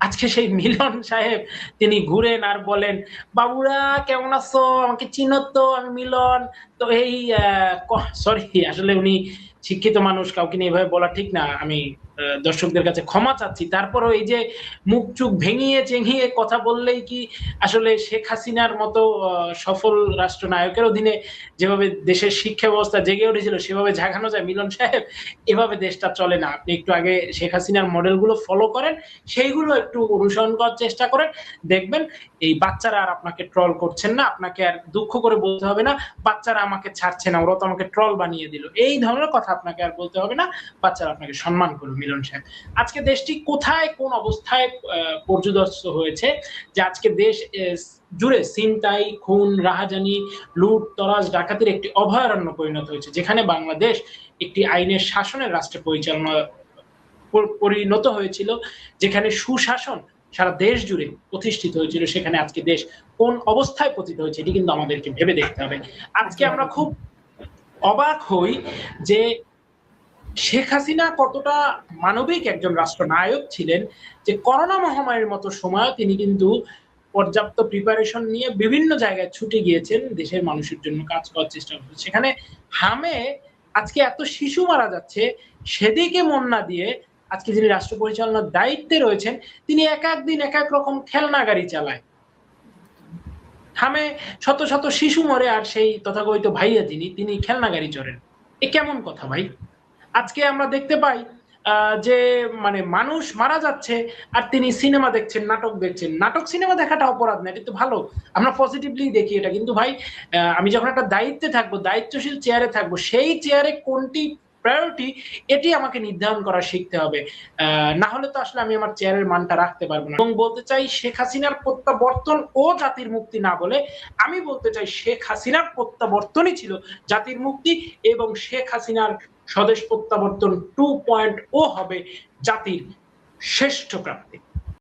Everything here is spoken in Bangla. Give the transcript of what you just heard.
আজকে সেই মিলন সাহেব তিনি ঘুরেন আর বলেন, বাবুরা কেমন আছো, আমাকে চিনো তো, আমি মিলন। তো এই সরি, আসলে উনি শিক্ষিত মানুষ, কাউকে নিয়ে এভাবে বলা ঠিক না। আমি দর্শকদের কাছে ক্ষমা চাচ্ছি। তারপরও এই যে মুখ চুখ ভেঙিয়ে চেঙিয়ে কথা বললেই কি আসলে শেখ হাসিনার মতো সফল রাষ্ট্রনায়কের অধীনে যেভাবে দেশের শিক্ষা ব্যবস্থা জেগে উঠেছিল সেভাবে জাগানো যায়? মিলন সাহেব, এভাবে দেশটা চলে না। আপনি একটু আগে শেখ হাসিনার মডেলগুলো ফলো করেন, সেইগুলো একটু অনুসরণ করার চেষ্টা করেন, দেখবেন এই বাচ্চারা আর আপনাকে ট্রল করছেন না, আপনাকে আর দুঃখ করে বলতে হবে না বাচ্চারা আমাকে ছাড়ছে না, ওরা তো আমাকে ট্রল বানিয়ে দিল, এই ধরনের কথা আপনাকে আর বলতে হবে না। বাচ্চারা আপনাকে সম্মান করবে। মিলন সাহেব, আজকে দেশটি কোথায় কোন অবস্থায় পর্যদস্ত হয়েছে যে আজকে দেশ জুড়ে ছিনতাই, খুন, রাহাজানি, লুট, তরাজ, ডাকাতির একটি অভয়ারণ্য পরিণত হয়েছে, যেখানে বাংলাদেশ একটি আইনের শাসনের রাষ্ট্রে পরিণত হয়েছিল, যেখানে সুশাসন সারা দেশ জুড়ে প্রতিষ্ঠিত হয়েছিল, সেখানে আজকে দেশ কোন অবস্থায় পতিত হয়েছে এটি কিন্তু আমাদেরকে ভেবে দেখতে হবে। আজকে আমরা খুব অবাক হই যে শেখ হাসিনা কতটা মানবিক একজন রাষ্ট্রনায়ক ছিলেন, যে করোনা মহামারীর মতো সময় তিনি কিন্তু পর্যাপ্ত প্রিপারেশন নিয়ে বিভিন্ন জায়গায় ছুটে গিয়েছেন, দেশের মানুষের জন্য কাজ করার চেষ্টা করছেন। সেখানে হামে আজকে এত শিশু মারা যাচ্ছে, সেদিকে মন না দিয়ে আজকে যিনি রাষ্ট্র পরিচালনার দায়িত্বে রয়েছেন তিনি এক এক দিন এক এক রকম খেলনা গাড়ি চালায়। হামে শত শত শিশু মরে আর সেই তথাকথিত ভাইয়া যিনি তিনি খেলনা গাড়ি চড়েন। এ কেমন কথা ভাই? আজকে আমরা দেখতে পাই যে মানে মানুষ মারা যাচ্ছে আর তিনি সিনেমা দেখছেন, নাটক দেখছেন। নাটক সিনেমা দেখাটা অপরাধ না, এটা তো ভালো, আমরা পজিটিভলি দেখি এটা। কিন্তু ভাই আমি যখন একটা দায়িত্বে থাকবো, দায়িত্বশীল চেয়ারে থাকবো, সেই চেয়ারে কোনটি প্রায়োরিটি এটি আমাকে নির্ধারণ করা শিখতে হবে। না হলে তো আসলে আমি আমার চেয়ারের মানটা রাখতে পারবো না। এবং বলতে চাই শেখ হাসিনার প্রত্যাবর্তন ও জাতির মুক্তি না বলে আমি বলতে চাই শেখ হাসিনার প্রত্যাবর্তনই ছিল জাতির মুক্তি, এবং শেখ হাসিনার স্বদেশ প্রত্যাবর্তন 2.0 হবে জাতির শ্রেষ্ঠ প্রাপ্তি।